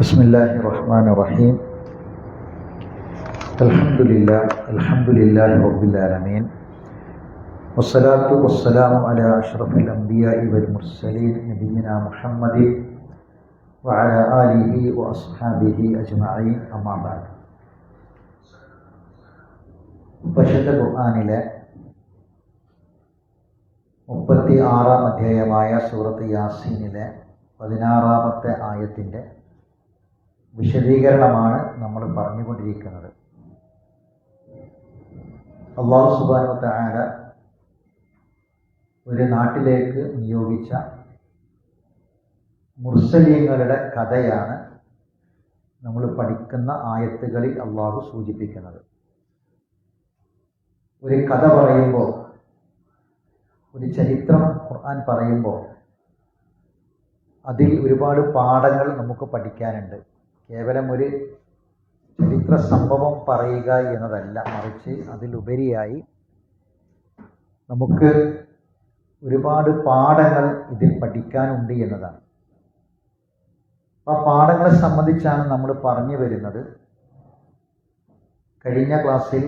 ബിസ്മില്ലാഹിർ-റഹ്മാനിർ-റഹീം. അൽഹംദുലില്ലാഹി റബ്ബിൽ ആലമീൻ. വസ്സലാത്തു വസ്സലാമു അലാ അഷ്റഫിൽ അംബിയാഇ വൽ മുർസലീൻ നബിയിനാ മുഹമ്മദിൻ വഅലാ ആലിഹി വഅസ്ഹാബിഹി അജ്മഈൻ. അമ്മാ ബഅദ്. പരിശുദ്ധ ഖുർആനിലെ 36-ാം അധ്യായമായ സൂറത്ത് യാസീനിലെ 16-ാമത്തെ ആയത്തിൻ്റെ വിശദീകരണമാണ് നമ്മൾ പറഞ്ഞുകൊണ്ടിരിക്കുന്നത്. അല്ലാഹു സുബ്ഹാനഹു വ തആല ഒരു നാട്ടിലേക്ക് നിയോഗിച്ച മുർസലീങ്ങളുടെ കഥയാണ് നമ്മൾ പഠിക്കുന്ന ആയത്തുകളിൽ അല്ലാഹു സൂചിപ്പിക്കുന്നത്. ഒരു കഥ പറയുമ്പോൾ, ഒരു ചരിത്രം ഖുർആൻ പറയുമ്പോൾ അതിൽ ഒരുപാട് പാഠങ്ങൾ നമുക്ക് പഠിക്കാനുണ്ട്. കേവലം ഒരു ചരിത്ര സംഭവം പറയുക എന്നതല്ല, മറിച്ച് അതിലുപരിയായി നമുക്ക് ഒരുപാട് പാഠങ്ങൾ ഇതിൽ പഠിക്കാനുണ്ട് എന്നതാണ്. ആ പാഠങ്ങളെ സംബന്ധിച്ചാണ് നമ്മൾ പറഞ്ഞു വരുന്നത്. കഴിഞ്ഞ ക്ലാസ്സിൽ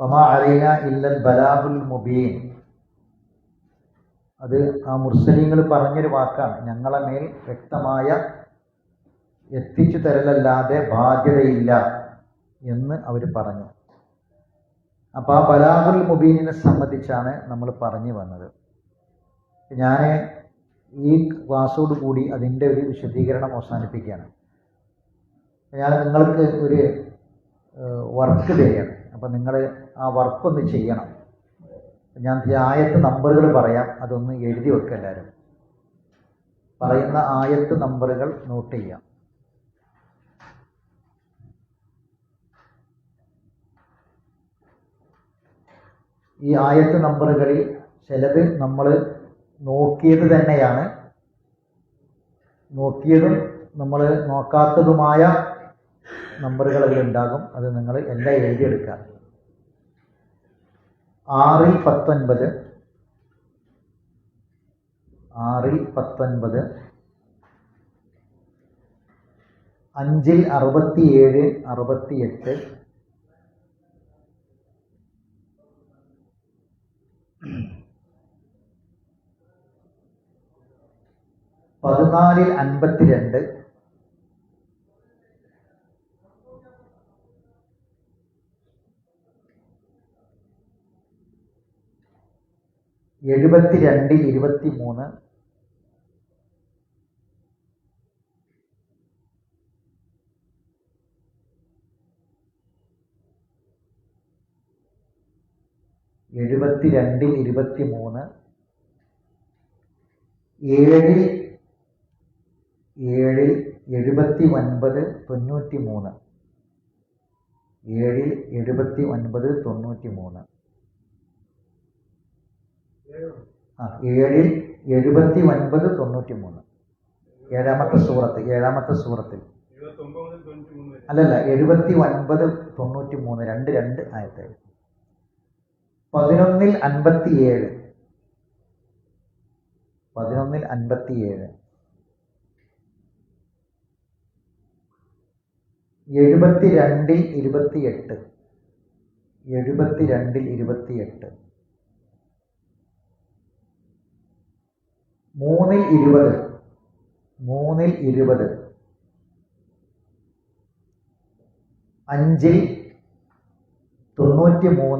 വമാ അലൈനാ ഇല്ലൽ ബലാഗുൽ മുബീൻ, അത് ആ മുർസലീങ്ങൾ പറഞ്ഞൊരു വാക്കാണ്. ഞങ്ങളെ മേൽ വ്യക്തമായ എത്തിച്ചു തരലല്ലാതെ ബാധ്യതയില്ല എന്ന് അവർ പറഞ്ഞു. അപ്പോൾ ആ ബലാഗുൽ മുബീനിനെ സംബന്ധിച്ചാണ് നമ്മൾ പറഞ്ഞു വന്നത്. ഞാൻ ഈ ക്ലാസ്സോട് കൂടി അതിൻ്റെ ഒരു വിശദീകരണം അവസാനിപ്പിക്കുകയാണ്. ഞാൻ നിങ്ങൾക്ക് ഒരു വർക്ക് തരികയാണ്. അപ്പം നിങ്ങൾ ആ വർക്കൊന്ന് ചെയ്യണം. ഞാൻ ആയത്ത് നമ്പറുകൾ പറയാം, അതൊന്ന് എഴുതി വെക്കുക. എല്ലാവരും പറയുന്ന ആയത്ത് നമ്പറുകൾ നോട്ട് ചെയ്യാം. ഈ ആയത്ത് നമ്പറുകളിൽ ചിലത് നമ്മൾ നോക്കിയത് തന്നെയാണ്, നോക്കിയതും നമ്മൾ നോക്കാത്തതുമായ നമ്പറുകൾ അതിലുണ്ടാകും. അത് നിങ്ങൾ എല്ലാം എഴുതിയെടുക്കുക. 6-ൽ 19, 6-ൽ 19, 5-ൽ 67, 68, 14-ൽ 52, 72-ൽ 23, 72-ൽ 23, 7-ൽ 79, 93, 7-ൽ 79, 93, 7-ൽ 79, 93, ഏഴാമത്തെ സൂറത്തിൽ അല്ലല്ല, 79, 93, 2 ആയത്തെ. 11-ൽ 57, 11-ൽ 57, 72-ൽ 28, 72-ൽ 28, 3-ൽ 20, 3-ൽ 20, 5-ൽ 93, 99,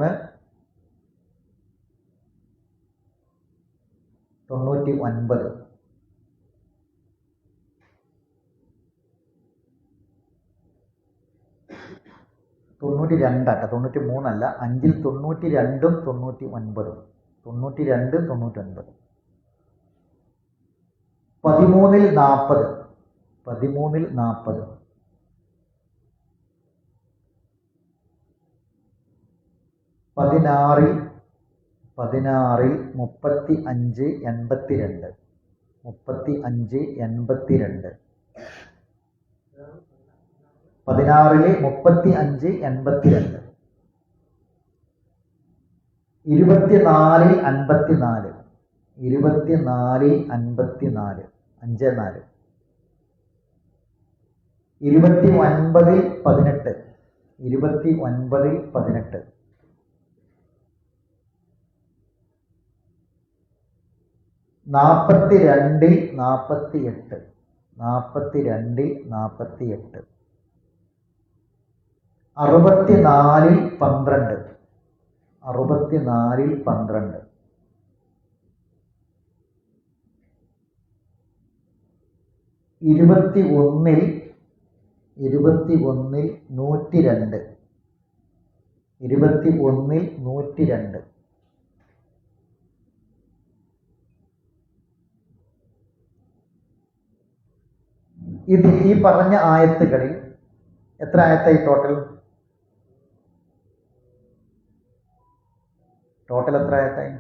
92 ആട്ടോ, 93 അല്ല. 5-ൽ 92-ഉം 99-ഉം, 92, 99. 13-ൽ 40, 13-ൽ 40, 16-ൽ 35, 82, 35, 82, 16-ൽ 35, 82, 24-ൽ 54, 24-ൽ 54, 5-4, 29-ൽ 18, 29-ൽ 18, 42-ൽ 48, 42-ൽ 48, 64-ൽ 12, 64-ൽ 12, 21-ൽ 102, 21-ൽ 102. ഇത് ഈ പറഞ്ഞ ആയത്തുകളിൽ എത്ര ആയത്തായി ടോട്ടൽ എത്ര ആയത്തായി?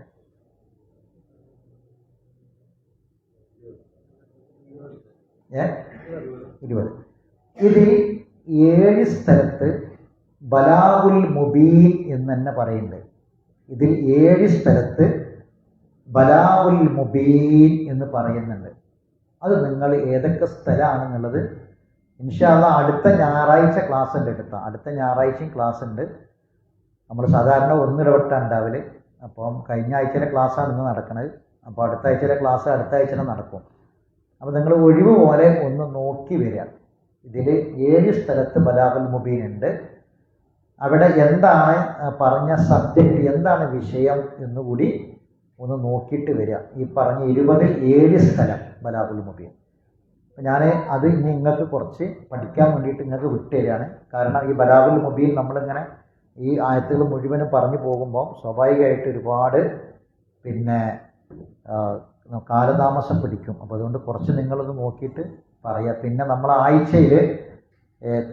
20. ഇതിൽ 7 സ്ഥലത്ത് ബലാഗുൽ മുബീൻ എന്ന് തന്നെ പറയുന്നുണ്ട്. ഇതിൽ 7 സ്ഥലത്ത് ബലാഗുൽ മുബീൻ എന്ന് പറയുന്നുണ്ട്. അത് നിങ്ങൾ ഏതൊക്കെ സ്ഥലമാണെന്നുള്ളത് ഇൻഷാ അല്ലാഹ് അടുത്ത ഞായറാഴ്ച ക്ലാസ് ഉണ്ട്. അടുത്ത ഞായറാഴ്ചയും ക്ലാസ് ഉണ്ട്. നമ്മൾ സാധാരണ ഒന്നിടവിട്ടാണ് ഉണ്ടാവല്. അപ്പം കഴിഞ്ഞ ആഴ്ചയിലെ ക്ലാസ്സാണ് ഇന്ന് നടക്കുന്നത്. അപ്പോൾ അടുത്ത ആഴ്ചയിലെ ക്ലാസ് അടുത്ത ആഴ്ച നടക്കും. അപ്പോൾ നിങ്ങൾ ഒഴിവ് പോലെ ഒന്ന് നോക്കി വരിക. ഇതിൽ 7 സ്ഥലത്ത് ബലാഗുൽ മുബീൻ ഉണ്ട്. അവിടെ എന്താണ് പറഞ്ഞ സബ്ജക്റ്റ്, എന്താണ് വിഷയം എന്നുകൂടി ഒന്ന് നോക്കിയിട്ട് വരിക. ഈ പറഞ്ഞ 20-ൽ 7 സ്ഥലം ബലാഗുൽ മുബീൻ. ഞാൻ അത് ഇനി നിങ്ങൾക്ക് കുറച്ച് പഠിക്കാൻ വേണ്ടിയിട്ട് നിങ്ങൾക്ക് വിട്ടുതരികയാണ്. കാരണം ഈ ബലാഗുൽ മുബീൻ നമ്മളിങ്ങനെ ഈ ആയത്തുകൾ മുഴുവനും പറഞ്ഞു പോകുമ്പോൾ സ്വാഭാവികമായിട്ട് ഒരുപാട് കാലതാമസം പിടിക്കും. അപ്പോൾ അതുകൊണ്ട് കുറച്ച് നിങ്ങളത് നോക്കിയിട്ട് പറയുക. പിന്നെ നമ്മളെ ആഴ്ചയിൽ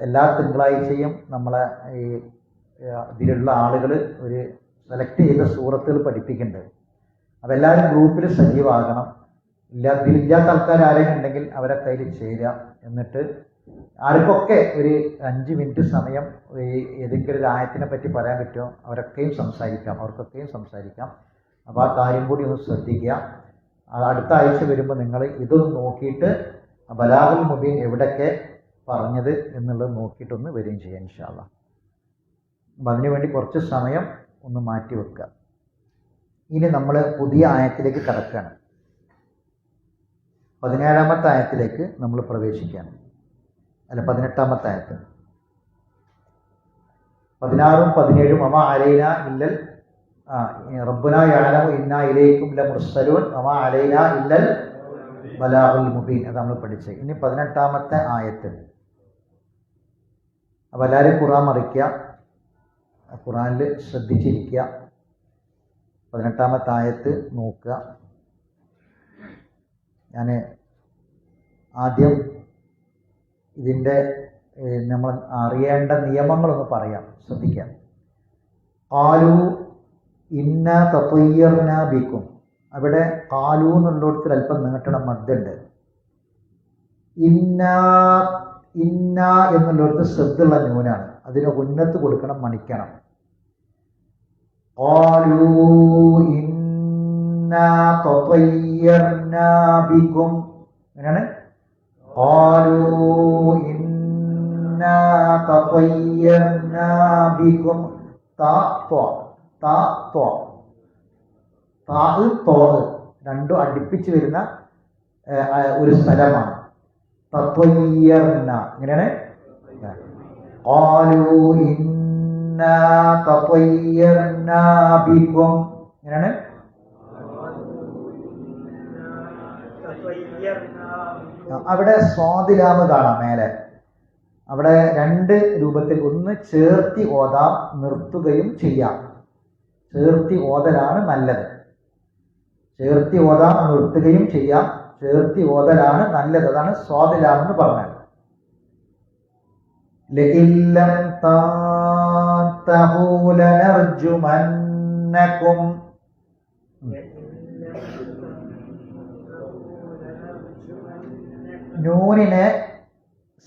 എല്ലാ തിങ്കളാഴ്ചയും നമ്മളെ ഈ ഇതിലുള്ള ആളുകൾ ഒരു സെലക്ട് ചെയ്ത സൂറത്തുകൾ പഠിപ്പിക്കുന്നുണ്ട്. അപ്പോൾ എല്ലാവരും ഗ്രൂപ്പിൽ സജീവമാകണം. ഇതിലില്ലാത്ത ആൾക്കാർ ആരെങ്കിലും ഉണ്ടെങ്കിൽ അവരെ കയ്യിൽ ചേരുക. എന്നിട്ട് ആർക്കൊക്കെ ഒരു 5 മിനിറ്റ് സമയം ഏതെങ്കിലും ഒരു ആയത്തിനെ പറ്റി പറയാൻ പറ്റുമോ അവർക്കൊക്കെയും സംസാരിക്കാം. അപ്പോൾ ആ കാര്യം കൂടി ഒന്ന് ശ്രദ്ധിക്കുക. അടുത്ത ആഴ്ച വരുമ്പോൾ നിങ്ങൾ ഇതൊന്ന് നോക്കിയിട്ട് ബലാഗുൽ മുബീൻ എവിടെയൊക്കെ പറഞ്ഞത് എന്നുള്ളത് നോക്കിയിട്ടൊന്ന് വരികയും ചെയ്യാം ഇൻഷാ അല്ലാഹ്. അപ്പം അതിനുവേണ്ടി കുറച്ച് സമയം ഒന്ന് മാറ്റി വെക്കുക. ഇനി നമ്മൾ പുതിയ ആയത്തിലേക്ക് കടക്കുകയാണ്. 17-ാമത്തെ ആയത്തിലേക്ക് നമ്മൾ പ്രവേശിക്കുകയാണ്. 18-ാമത്തെ ആയത്ത്. 16-ഉം 17-ഉം വമാ അലൈനാ ഇല്ലൽ റബ്ബുനാ യഅലമു ഇന്നാ ഇലൈക്കും ലമുർസലൂൻ വമാ അലൈനാ ഇല്ലൽ ബലാഗുൽ മുബീൻ. അത് നമ്മൾ പഠിച്ചത്. ഇനി 18-ാമത്തെ ആയത്ത്. അപ്പോൾ എല്ലാവരും ഖുർആൻ മറിക്കുക, ഖുർആനിൽ ശ്രദ്ധിച്ചിരിക്കുക. 18-ാമത്തെ ആയത്ത് നോക്കുക. ഞാൻ ആദ്യം ഇതിൻ്റെ നമ്മൾ അറിയേണ്ട നിയമങ്ങളൊന്ന് പറയാം, ശ്രദ്ധിക്കാം. ഖാലു ഇന്ന തതയ്യർനാ ബിക്കും. അവിടെ ഖാലു എന്നുള്ളിടത്തിൽ അല്പം നീട്ടണം, മദ്ദുണ്ട്. ഇന്ന എന്നുള്ളിടത്ത് ശ്രദ്ധയുള്ള ന്യൂനാണ്. അതിന് ഉന്നത്ത് കൊടുക്കണം, മണിക്കണം. ഖാലു ഇന്നാ തതയ്യർനാ ബിക്കും. അങ്ങനെയാണ്. ഖാലു ഇന്നാ തതയ്യർനാ ബിക്കും. രണ്ടും അടുപ്പിച്ച് വരുന്ന ഒരു സ്ഥലമാണ്. തത്വയ്യർന ഇങ്ങനെയാണ്. ഖാലു ഇന്നാ തത്വയ്യർനാ ബിക്കും ഇങ്ങനെയാണ്. അവിടെ സ്വാദിലാമ് കാണാം മേലെ. അവിടെ 2 രൂപത്തിൽ, ഒന്ന് ചേർത്തി ഓതാം, നിർത്തുകയും ചെയ്യാം. ചേർത്തി ഓതലാണ് നല്ലത്. ചേർത്തി ഓതാം, നിർത്തുകയും ചെയ്യാം. ചേർത്തി ഓതലാണ് നല്ലത്. അതാണ് സ്വാദിലാം എന്ന് പറഞ്ഞത്. ലഇല്ലം തൻതഹൂ ലനർജുമന്നകും. നൂനിനെ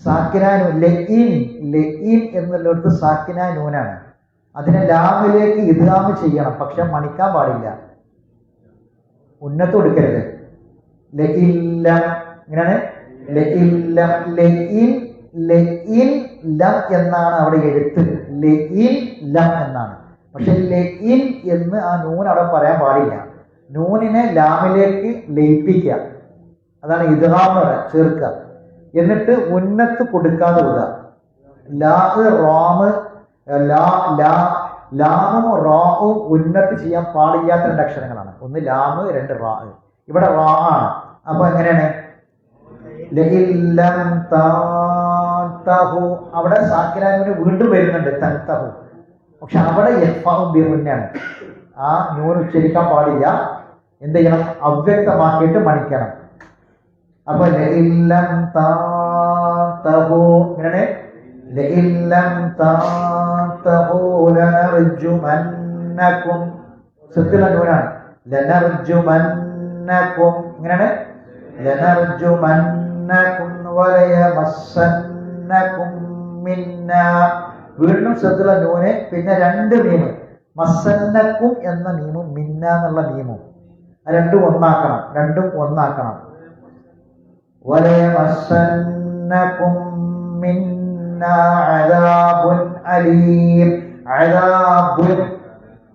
സാക്കിനാനു ലഈൻ എന്നുള്ളിടത്ത് സാക്കിനാ നൂനാണ്. അതിനെ ലാമിലേക്ക് ഇദ്ഗാമ് ചെയ്യണം, പക്ഷെ മണിക്കാൻ പാടില്ല, ഉന്നത്ത് കൊടുക്കരുത്. ലഇല്ലം ഇങ്ങനെയാണ്. ലഇല്ലം ലഈൻ ലഇൻ ലം എന്നാണ് അവിടെ എഴുത്ത്, ലഇൻ ലം എന്നാണ്. പക്ഷെ ലഇൻ എന്ന് ആ നൂൻ അവിടെ പറയാൻ പാടില്ല. നൂനിനെ ലാമിലേക്ക് ലയിപ്പിക്കുക, അതാണ് ഇദ്ഗാം ചേർക്കുക. എന്നിട്ട് ഉന്നത്ത് കൊടുക്കാതെ വിടുക. ലാമും റാവും ഉന്നത്ത് ചെയ്യാൻ പാടില്ലാത്ത 2 അക്ഷരങ്ങളാണ്. ഒന്ന് ലാമ്, 2 റാ. ഇവിടെ റാ ആണ്. അപ്പൊ എങ്ങനെയാണ്? അവിടെ സാക്കിനാനൂന് വീണ്ടും വരുന്നുണ്ട് തൻതഹു, പക്ഷെ അവിടെ യഫ്ഫാഉം ബിഗുന്നാണ്. ആ നൂൻ ഉച്ചരിക്കാൻ പാടില്ല. എന്ത് ചെയ്യണം? അവ്യക്തമാക്കിയിട്ട് മണിക്കണം. അപ്പൊ ലഇല്ലം താതഹു ഇങ്ങനെ ലഇല്ലം താതഹു ലനർജുമന്നകും. സത്യല നൂനാണ്. ലനർജുമന്നകും ഇങ്ങനെയാണ്. ലനർജുമന്നകും വലയമസ്സന്നകും മിന്നാ. വീണ്ടും സത്യല നൂന്, പിന്നെ 2 മീമ്, മസ്സന്നക്കും എന്ന മീമും മിന്ന എന്നുള്ള മീമും. രണ്ടും ഒന്നാക്കണം. വലയമസ്സന്നകും മിന്നാ അദാബുൻ അലീം. അദാബുൻ,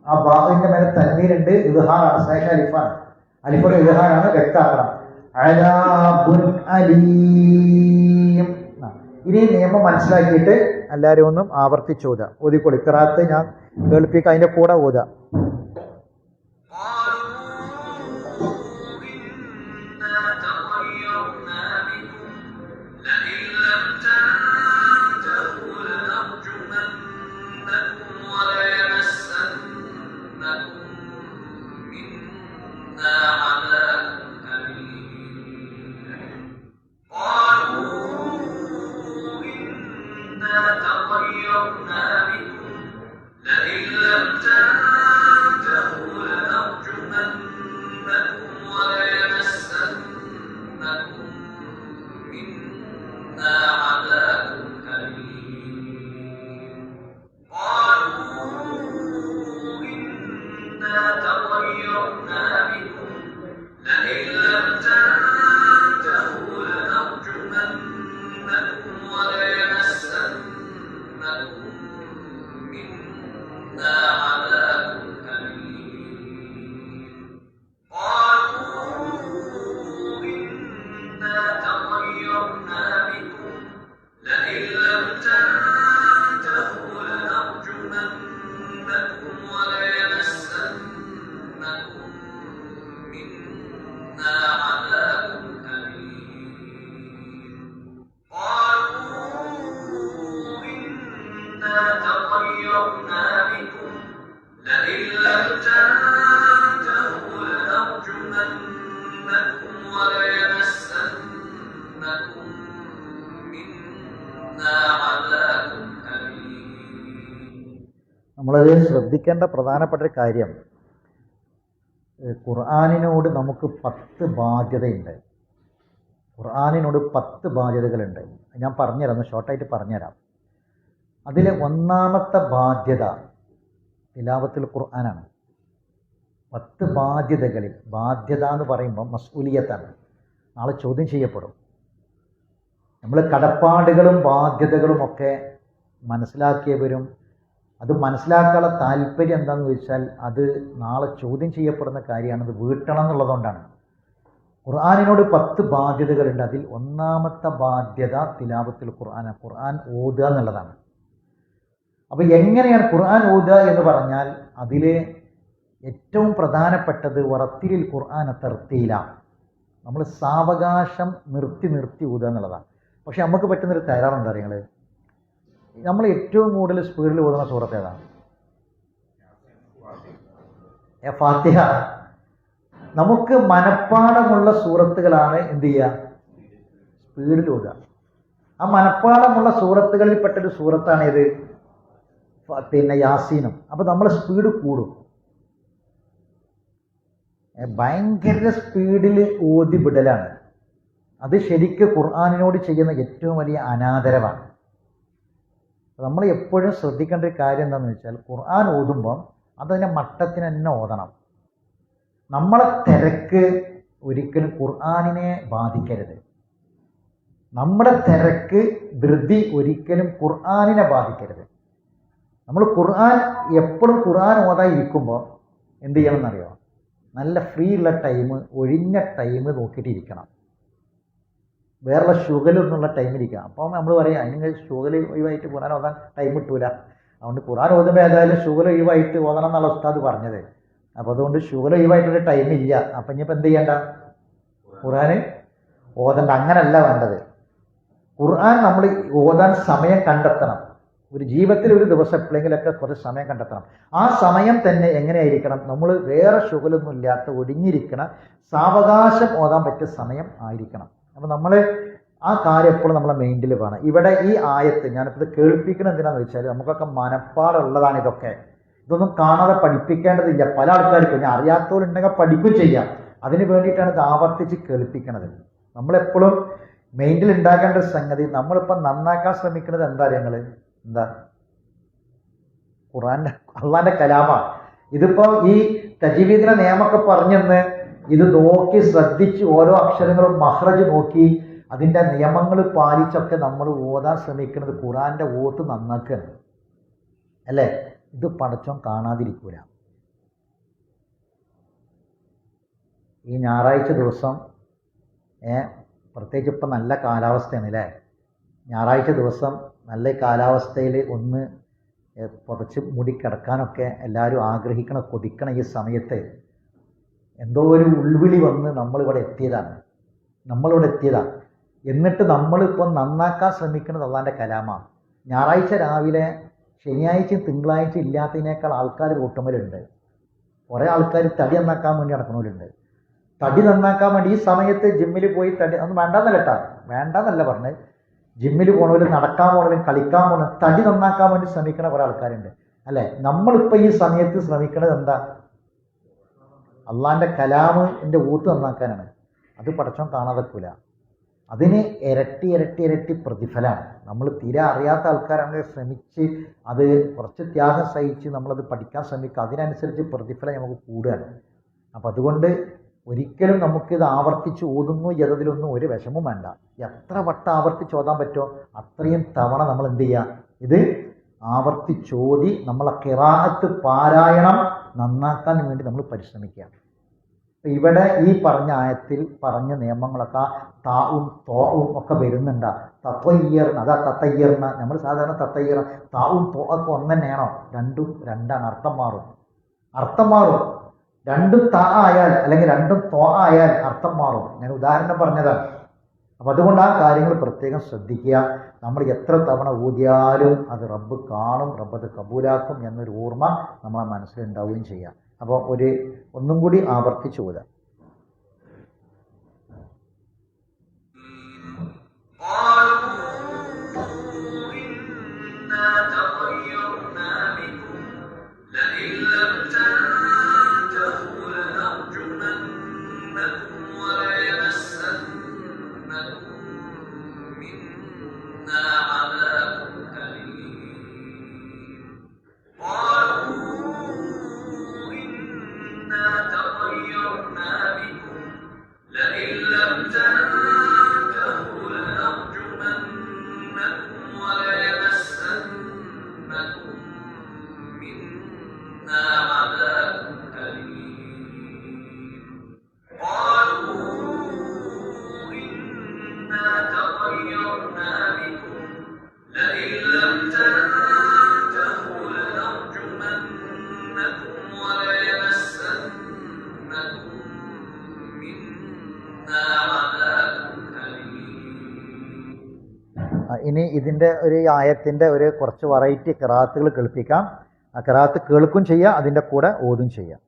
ആ ബാഇന്റെ മേലെ തൻവീനുണ്ട്, ഇദ്ഹാറാണ്, സ്നേഹ അലിഫാണ്. അലിഫുൽ ഇദ്ഹാറാണ്, വ്യക്തമാക്കണം. അദാബുൻ അലീം. ഇനി നിയമം മനസ്സിലാക്കിയിട്ട് എല്ലാവരും ഒന്നും ആവർത്തിച്ച് ഓതുക. ഓതിക്കൊള്ളി. ഖിറാഅത്ത് ഞാൻ കേൾപ്പിക്കുക, അതിന്റെ കൂടെ ഓതുക. നമ്മളത് ശ്രദ്ധിക്കേണ്ട പ്രധാനപ്പെട്ട ഒരു കാര്യം, ഖുർആനിനോട് നമുക്ക് 10 ബാധ്യതയുണ്ട്. ഖുർആനിനോട് 10 ബാധ്യതകളുണ്ട്. ഞാൻ പറഞ്ഞുതരാം, ഷോർട്ടായിട്ട് പറഞ്ഞുതരാം. അതിലെ ഒന്നാമത്തെ ബാധ്യത തിലാവത്തുൽ ഖുർആനാണ്. 10 ബാധ്യതകളിൽ ബാധ്യത എന്ന് പറയുമ്പോൾ മസ്ഊലിയത്താണ്, നാളെ ചോദ്യം ചെയ്യപ്പെടും. നമ്മൾ കടപ്പാടുകളും ബാധ്യതകളും ഒക്കെ മനസ്സിലാക്കിയവരും അത് മനസ്സിലാക്കാനുള്ള താല്പര്യം എന്താണെന്ന് ചോദിച്ചാൽ അത് നാളെ ചോദ്യം ചെയ്യപ്പെടുന്ന കാര്യമാണ്. അത് വീട്ടണം എന്നുള്ളതുകൊണ്ടാണ്. ഖുർആനിനോട് 10 ബാധ്യതകളുണ്ട്. അതിൽ ഒന്നാമത്തെ ബാധ്യത തിലാവത്തുൽ ഖുർആൻ, ഖുർആൻ ഓതുക എന്നുള്ളതാണ്. അപ്പോൾ എങ്ങനെയാണ് ഖുർആൻ ഓതുക എന്ന് പറഞ്ഞാൽ അതിൽ ഏറ്റവും പ്രധാനപ്പെട്ടത് വറത്തിലിൽ ഖുർആൻ തർത്തീല, നമ്മൾ സാവകാശം നിർത്തി ഓതുക എന്നുള്ളതാണ്. പക്ഷെ നമുക്ക് പറ്റുന്നൊരു തയ്യാറെന്താ അറിയുന്നത്? നമ്മൾ ഏറ്റവും കൂടുതൽ സ്പീഡിൽ ഓതുന്ന സൂറത്ത് ഏതാണ്? ഫാത്തിഹ. നമുക്ക് മനഃപ്പാടമുള്ള സൂറത്തുകളാണ് എന്ത് ചെയ്യുക? സ്പീഡിൽ ഓതുക. ആ മനഃപ്പാടമുള്ള സൂറത്തുകളിൽ പെട്ടൊരു സൂറത്താണ് ഏത്? പിന്നെ യാസീനും. അപ്പോൾ നമ്മൾ സ്പീഡ് കൂടും. ഭയങ്കര സ്പീഡിൽ ഓതി വിടലാണ്. അത് ശരിക്ക് ഖുർആനിനോട് ചെയ്യുന്ന ഏറ്റവും വലിയ അനാദരവാണ്. നമ്മൾ എപ്പോഴും ശ്രദ്ധിക്കേണ്ട ഒരു കാര്യം എന്താണെന്ന് വെച്ചാൽ ഖുർആൻ ഓതുമ്പം അതതിൻ്റെ മട്ടത്തിന് തന്നെ ഓതണം. നമ്മളെ തിരക്ക് ഒരിക്കലും ഖുർആനിനെ ബാധിക്കരുത്. നമ്മുടെ തിരക്ക്, ധൃതി ഒരിക്കലും ഖുർആനിനെ ബാധിക്കരുത്. നമ്മൾ എപ്പോഴും ഖുർആൻ ഓതാൻ ഇരിക്കുമ്പോൾ എന്ത് ചെയ്യണമെന്നറിയോ? നല്ല ഫ്രീ ഉള്ള ടൈം, ഒഴിഞ്ഞ ടൈം നോക്കിയിട്ടിരിക്കണം. വേറെ ഷുഗലൊന്നുള്ള ടൈമിരിക്കുക. അപ്പം നമ്മൾ പറയാം അതിന് ഷുഗൽ ഒഴിവായിട്ട് ഖുർആൻ ഓതാൻ ടൈം കിട്ടൂല. അതുകൊണ്ട് ഖുർആൻ ഓതുമ്പോൾ ഏതായാലും ഷുഗൽ ഒഴിവായിട്ട് ഓതണം എന്നുള്ള ഉസ്താദ് പറഞ്ഞത്. അപ്പോൾ അതുകൊണ്ട് ഷുഗൽ ഒഴിവായിട്ടൊരു ടൈമില്ല. അപ്പം ഇനിയിപ്പോൾ എന്ത് ചെയ്യണ്ട? ഖുർആൻ ഓതണ്ട. അങ്ങനല്ല വേണ്ടത്. ഖുർആൻ നമ്മൾ ഓതാൻ സമയം കണ്ടെത്തണം. ഒരു ജീവിതത്തിൽ ഒരു ദിവസം എപ്പോഴെങ്കിലൊക്കെ കുറച്ച് സമയം കണ്ടെത്തണം. ആ സമയം തന്നെ എങ്ങനെയായിരിക്കണം? നമ്മൾ വേറെ ഷുഗലൊന്നും ഇല്ലാത്ത ഒഴിഞ്ഞിരിക്കണ സാവകാശം ഓതാൻ പറ്റിയ സമയം ആയിരിക്കണം. അപ്പം നമ്മൾ ആ കാര്യം എപ്പോഴും നമ്മളെ മൈൻഡിൽ വേണം. ഇവിടെ ഈ ആയത്ത് ഞാനിപ്പോൾ ഇത് കേൾപ്പിക്കണം എന്തിനാന്ന് വെച്ചാൽ നമുക്കൊക്കെ മനപ്പാടുള്ളതാണ് ഇതൊക്കെ. ഇതൊന്നും കാണാതെ പഠിപ്പിക്കേണ്ടതില്ല. പല ആൾക്കാർക്കും ഞാൻ അറിയാത്തവരുണ്ടെങ്കിൽ പഠിക്കും ചെയ്യാം. അതിന് വേണ്ടിയിട്ടാണ് ഇത് ആവർത്തിച്ച് കേൾപ്പിക്കണത്. നമ്മളെപ്പോഴും മൈൻഡിൽ ഉണ്ടാക്കേണ്ട ഒരു സംഗതി, നമ്മളിപ്പം നന്നാക്കാൻ ശ്രമിക്കുന്നത് എന്താ ഞങ്ങൾ? എന്താ? ഖുർആന്റെ അള്ളാന്റെ കലാമാണ്. ഇതിപ്പോൾ ഈ തജ്വീദിന്റെ നിയമമൊക്കെ പറഞ്ഞെന്ന് ഇത് നോക്കി ശ്രദ്ധിച്ച് ഓരോ അക്ഷരങ്ങളും മഹ്റജ് നോക്കി അതിൻ്റെ നിയമങ്ങൾ പാലിച്ചൊക്കെ നമ്മൾ ഓതാൻ ശ്രമിക്കുന്നത് ഖുർആന്റെ ഓത്ത് നന്നാക്കുകയാണ് അല്ലേ? ഇത് പടച്ചോൻ കാണാതിരിക്കൂല. ഈ ഞായറാഴ്ച ദിവസം പ്രത്യേകിച്ച് ഇപ്പം നല്ല കാലാവസ്ഥയാണ് അല്ലേ? ഞായറാഴ്ച ദിവസം നല്ല കാലാവസ്ഥയിൽ ഒന്ന് പുതച്ച് മൂടി കിടക്കാനൊക്കെ എല്ലാവരും ആഗ്രഹിക്കണം, കൊതിക്കണം. ഈ സമയത്ത് എന്തോ ഒരു ഉൾവിളി വന്ന് നമ്മളിവിടെ എത്തിയതാണ്. എന്നിട്ട് നമ്മളിപ്പോൾ നന്നാക്കാൻ ശ്രമിക്കുന്നത് അള്ളാൻ്റെ കലാമാണ്. ഞായറാഴ്ച രാവിലെ ശനിയാഴ്ചയും തിങ്കളാഴ്ച ഇല്ലാത്തതിനേക്കാൾ ആൾക്കാർ കൂട്ടുമലുണ്ട്. കുറേ ആൾക്കാർ തടി നന്നാക്കാൻ വേണ്ടി നടക്കുന്നവരുണ്ട്. തടി നന്നാക്കാൻ വേണ്ടി ഈ സമയത്ത് ജിമ്മിൽ പോയി തടി ഒന്നും വേണ്ടെന്നല്ല പറഞ്ഞത്. ജിമ്മിൽ പോണവരും നടക്കാൻ പോണവരും കളിക്കാൻ പോണവരും തടി നന്നാക്കാൻ വേണ്ടി ശ്രമിക്കുന്ന കുറേ ആൾക്കാരുണ്ട് അല്ലേ? നമ്മളിപ്പോൾ ഈ സമയത്ത് ശ്രമിക്കുന്നത് എന്താ? അള്ളാൻ്റെ കലാമിൻ്റെ ഊത്ത് നന്നാക്കാനാണ്. അത് പടച്ചോൻ കാണാതെക്കൂല. അതിന് ഇരട്ടി പ്രതിഫലമാണ്. നമ്മൾ തീരെ അറിയാത്ത ആൾക്കാരാണെങ്കിൽ ശ്രമിച്ച് അത് കുറച്ച് ത്യാഗം സഹിച്ച് നമ്മളത് പഠിക്കാൻ ശ്രമിക്കുക. അതിനനുസരിച്ച് പ്രതിഫലം നമുക്ക് കൂടുകയാണ്. അപ്പം അതുകൊണ്ട് ഒരിക്കലും നമുക്കിത് ആവർത്തിച്ച് ഓതുന്നു എന്നതിലൊന്നും ഒരു വിഷമവും വേണ്ട. എത്ര വട്ടം ആവർത്തിച്ച് ഓതാൻ പറ്റുമോ അത്രയും തവണ നമ്മൾ എന്ത് ചെയ്യുക? ഇത് ആവർത്തിച്ചോതി നമ്മളെ ഖിറാഅത്ത് പാരായണം നന്നാക്കാൻ വേണ്ടി നമ്മൾ പരിശ്രമിക്കുക. ഇവിടെ ഈ പറഞ്ഞ ആയത്തിൽ പറഞ്ഞ നിയമങ്ങളൊക്കെ താവും തോവും ഒക്കെ വരുന്നുണ്ട്. തത്തയ്യർന്ന് അതാ തത്തയ്യർന്ന് നമ്മൾ സാധാരണ തത്തയ്യർ താവും തോ ഒക്കെ ഒന്ന് തന്നെയാണോ? രണ്ടും രണ്ടാണ്. അർത്ഥം മാറും. രണ്ടും ത ആയാൽ അല്ലെങ്കിൽ രണ്ടും തോ ആയാൽ അർത്ഥം മാറും. ഞാൻ ഉദാഹരണം പറഞ്ഞതാണ്. അപ്പം അതുകൊണ്ട് ആ കാര്യങ്ങൾ പ്രത്യേകം ശ്രദ്ധിക്കുക. നമ്മൾ എത്ര തവണ ഊതിയാലും അത് റബ്ബ് കാണും, റബ്ബ് അത് കബൂലാക്കും എന്നൊരു ഓർമ്മ നമ്മളെ മനസ്സിലുണ്ടാവുകയും ചെയ്യാം. അപ്പോൾ ഒന്നും കൂടി ആവർത്തിച്ചു ഊതാം. ഇനി ഇതിൻ്റെ ഒരു ആയത്തിൻ്റെ ഒരു കുറച്ച് വെറൈറ്റി ഖിറാഅത്തുകൾ കേൾപ്പിക്കാം. ആ ഖിറാഅത്ത് കേൾക്കും ചെയ്യാം, അതിൻ്റെ കൂടെ ഓതും ചെയ്യാം.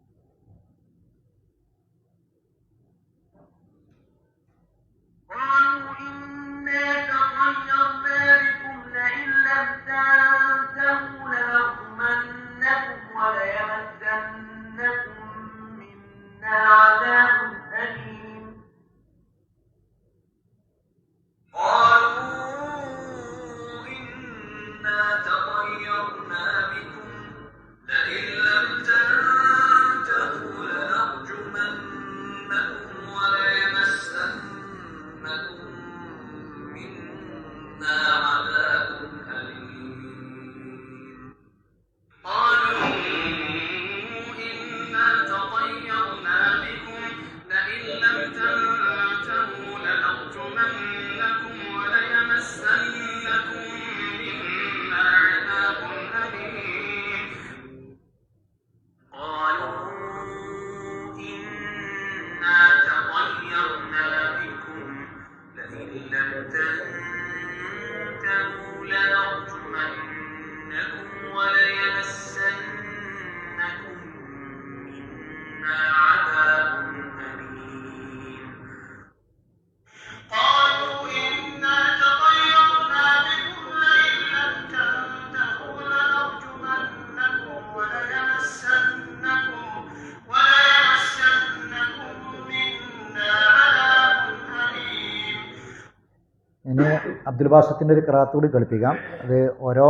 ഇനി അബ്ദുൽ ബാസിത്തിൻ്റെ ഒരു ഖിറാഅത്ത് കൂടി കേൾപ്പിക്കാം. അത് ഓരോ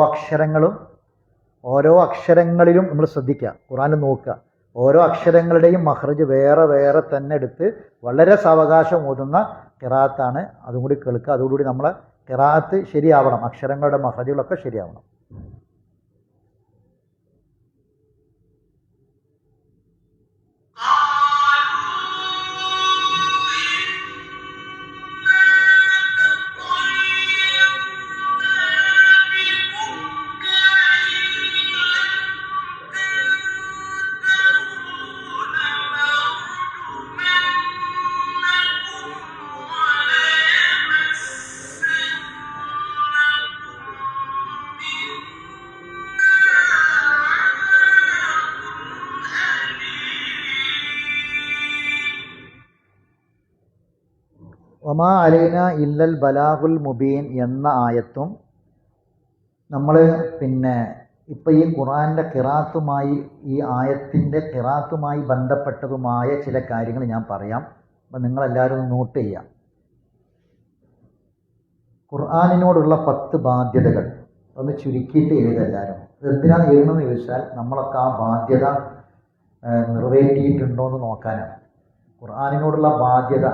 അക്ഷരങ്ങളിലും നമ്മൾ ശ്രദ്ധിക്കുക, ഖുർആനിൽ നോക്കുക. ഓരോ അക്ഷരങ്ങളുടെയും മഖ്റജ് വേറെ വേറെ തന്നെ എടുത്ത് വളരെ സാവകാശം ഓതുന്ന ഖിറാഅത്താണ്. അതും കൂടി കേൾക്കുക. അതോടുകൂടി നമ്മളെ ഖിറാഅത്ത് ശരിയാവണം, അക്ഷരങ്ങളുടെ മഖ്റജുകളൊക്കെ ശരിയാവണം. വമാ അലൈന ഇല്ലൽ ബലാഗുൽ മുബീൻ എന്ന ആയത്തും നമ്മൾ ഇപ്പം ഈ ഖുർആൻ്റെ ഖിറാത്തുമായി, ഈ ആയത്തിൻ്റെ ഖിറാത്തുമായി ബന്ധപ്പെട്ടതുമായ ചില കാര്യങ്ങൾ ഞാൻ പറയാം. അപ്പം നിങ്ങളെല്ലാവരും നോട്ട് ചെയ്യാം. ഖുർആനിനോടുള്ള 10 ബാധ്യതകൾ ഒന്ന് ചുരുക്കിയിട്ട് എഴുതുക എല്ലാവരും. എന്തിനാണ് എഴുതുന്നതെന്ന് ചോദിച്ചാൽ നമ്മളൊക്കെ ആ ബാധ്യത നിറവേറ്റിയിട്ടുണ്ടോ എന്ന് നോക്കാനാണ്. ഖുർആനിനോടുള്ള ബാധ്യത,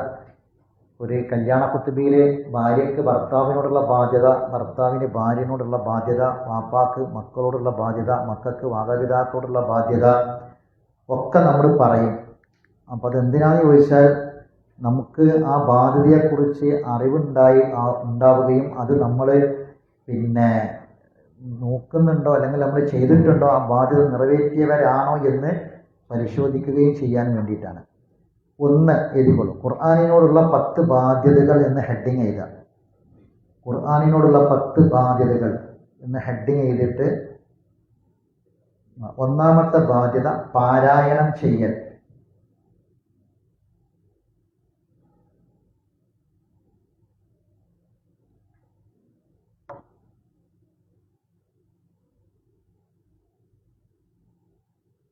ഒരു കല്യാണ കുത്തുബയിലെ ഭാര്യയ്ക്ക് ഭർത്താവിനോടുള്ള ബാധ്യത, ഭർത്താവിന് ഭാര്യനോടുള്ള ബാധ്യത, വാപ്പാക്ക് മക്കളോടുള്ള ബാധ്യത, മക്കൾക്ക് മാതാപിതാക്കളോടുള്ള ബാധ്യത ഒക്കെ നമ്മൾ പറയും. അപ്പോൾ അതെന്തിനാണെന്ന് ചോദിച്ചാൽ നമുക്ക് ആ ബാധ്യതയെക്കുറിച്ച് ഉണ്ടാവുകയും അത് നമ്മൾ നോക്കുന്നുണ്ടോ അല്ലെങ്കിൽ നമ്മൾ ചെയ്തിട്ടുണ്ടോ, ആ ബാധ്യത നിറവേറ്റിയവരാണോ എന്ന് പരിശോധിക്കുകയും ചെയ്യാൻ വേണ്ടിയിട്ടാണ്. ഒന്ന് എഴുതിക്കൊള്ളു, ഖുർആനിനോടുള്ള 10 ബാധ്യതകൾ എന്ന് ഹെഡിങ് എഴുതാം. ഖുർആനിനോടുള്ള 10 ബാധ്യതകൾ എന്ന് ഹെഡിങ് എഴുതിയിട്ട് ഒന്നാമത്തെ ബാധ്യത പാരായണം ചെയ്യൽ.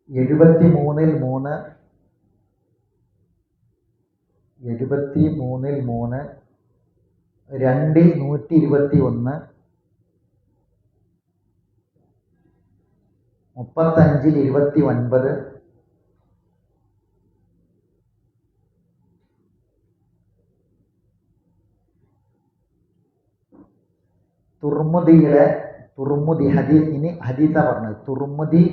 എഴുപത്തിമൂന്നിൽ 3 2 121 35 29 തുർമുദി ഹദീസ്. ഇനി ഹദീസാ പറഞ്ഞത്. തുർമുദി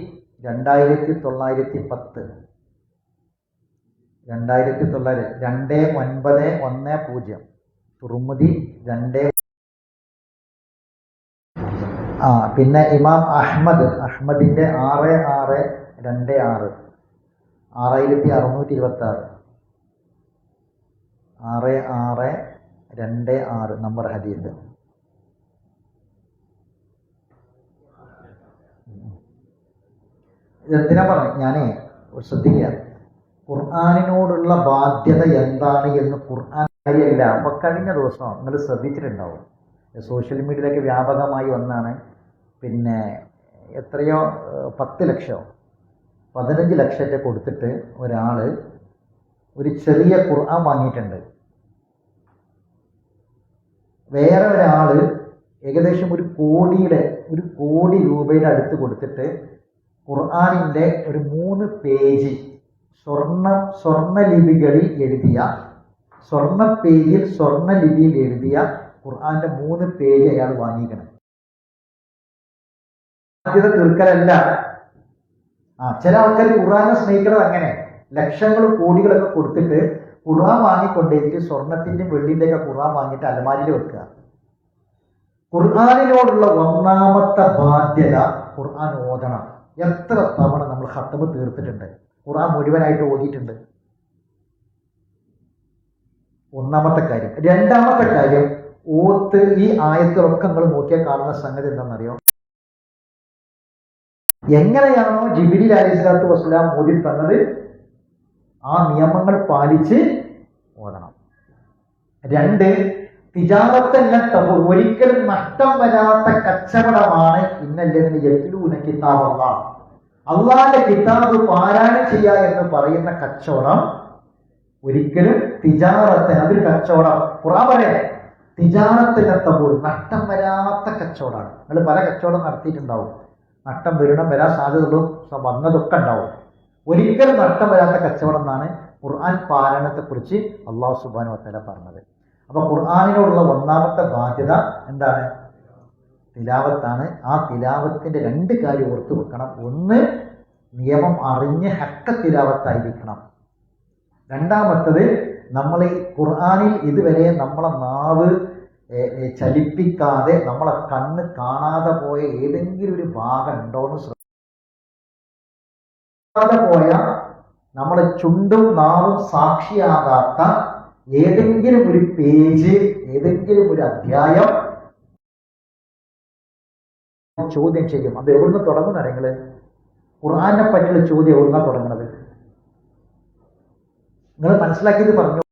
2910 2910 തുർമുദി 2. പിന്നെ ഇമാം അഹ്മദിൻ്റെ 6626 6626 6626 നമ്പർ ഹദീസ്. ഇതെന്തിനാ പറഞ്ഞു ഞാനേ ശ്രദ്ധിക്കുക, ഖുർആനിനോടുള്ള ബാധ്യത എന്താണ് എന്ന് ഖുർആൻ അറിയില്ല. അപ്പോൾ കഴിഞ്ഞ ദിവസം നിങ്ങൾ ശ്രദ്ധിച്ചിട്ടുണ്ടാവും, സോഷ്യൽ മീഡിയയിലൊക്കെ വ്യാപകമായി വന്നാണ്. എത്രയോ 10 ലക്ഷമോ 15 ലക്ഷത്തെ കൊടുത്തിട്ട് ഒരാൾ ഒരു ചെറിയ ഖുർആൻ വാങ്ങിയിട്ടുണ്ട്. വേറെ ഒരാൾ ഏകദേശം 1 കോടി രൂപയുടെ അടുത്ത് കൊടുത്തിട്ട് ഖുർആനിൻ്റെ ഒരു 3 പേജ് സ്വർണ്ണലിപികളിൽ എഴുതിയ സ്വർണ്ണലിപിയിൽ എഴുതിയ ഖുർആന്റെ 3 പേജ് അയാൾ വാങ്ങിക്കണം. ബാധ്യത തീർക്കലല്ല. ചില ആൾക്കാർ ഖുർആനെ സ്നേഹിക്കുന്നത് അങ്ങനെ ലക്ഷങ്ങളും കോടികളൊക്കെ കൊടുത്തിട്ട് ഖുർആൻ വാങ്ങിക്കൊണ്ടേക്ക് സ്വർണത്തിന്റെയും വെള്ളിന്റെയൊക്കെ ഖുർആൻ വാങ്ങിയിട്ട് അലമാരിയിൽ വെക്കുക. ഖുർആനിനോടുള്ള ഒന്നാമത്തെ ബാധ്യത ഖുർആൻ ഓതണം. എത്ര തവണ നമ്മൾ ഖത്മ് തീർത്തിട്ടുണ്ട്, ഖുർആൻ മുഴുവനായിട്ട് ഓതിയിട്ടുണ്ട്. ഒന്നാമത്തെ കാര്യം. രണ്ടാമത്തെ കാര്യം, ഓത്ത് ഈ ആയത്തിലൊക്കെ നിങ്ങൾ നോക്കിയാൽ കാണുന്ന സംഗതി എന്താണെന്നറിയോ? എങ്ങനെയാണോ ജിബ്രീൽ അലൈഹിസ്സലാത്തു വസ്സലാം ഓതി തന്നത് ആ നിയമങ്ങൾ പാലിച്ച് ഓതണം. രണ്ട്, തിജാറത്തല്ല തബു, ഒരിക്കലും നഷ്ടം വരാത്ത കച്ചവടമാണ് ഇന്നല്ലതിന് യത്ലൂന കിതാബല്ലാഹ്, അള്ളാന്റെ കിതാബ് പാരായണം ചെയ്യുക എന്ന് പറയുന്ന കച്ചവടം ഒരിക്കലും തിജാറത്ത്, അതൊരു കച്ചവടം. ഖുർആൻ പറയാം തിജാറത്തല്ല തബു, നഷ്ടം വരാത്ത കച്ചവടമാണ്. നിങ്ങൾ പല കച്ചവടം നടത്തിയിട്ടുണ്ടാവും, നഷ്ടം വരാൻ സാധ്യതകളും വന്നതൊക്കെ ഉണ്ടാവും. ഒരിക്കലും നഷ്ടം വരാത്ത കച്ചവടം എന്നാണ് ഖുർആൻ പാരായണത്തെക്കുറിച്ച് അള്ളാഹു സുബ്ഹാനഹു വ തആല പറഞ്ഞത്. അപ്പൊ ഖുർആനിനോടുള്ള ഒന്നാമത്തെ ബാധ്യത എന്താണ്? തിലാവത്താണ്. ആ തിലാവത്തിന്റെ രണ്ട് കാര്യം ഓർത്തു വെക്കണം. ഒന്ന്, നിയമം അറിഞ്ഞ് ഹക്ക തിലാവത്തായിരിക്കണം. രണ്ടാമത്തത്, നമ്മൾ ഈ ഖുർആനിൽ ഇതുവരെ നമ്മളെ നാവ് ചലിപ്പിക്കാതെ, നമ്മളെ കണ്ണ് കാണാതെ പോയ ഏതെങ്കിലും ഒരു ഭാഗം ഉണ്ടോയെന്ന് ശ്രദ്ധിക്കാതെ പോയ, നമ്മളെ ചുണ്ടും നാവും സാക്ഷിയാകാത്ത ഏതെങ്കിലും ഒരു പേജ്, ഏതെങ്കിലും ഒരു അധ്യായം ചോദ്യം ചെയ്യും. അത് എവിടുന്ന് തുടങ്ങുന്ന നിങ്ങള്? ഖുർആനെ പറ്റിയുള്ള ചോദ്യം എവിടുന്നാ തുടങ്ങുന്നത്? നിങ്ങൾ മനസ്സിലാക്കിയത് പറഞ്ഞു.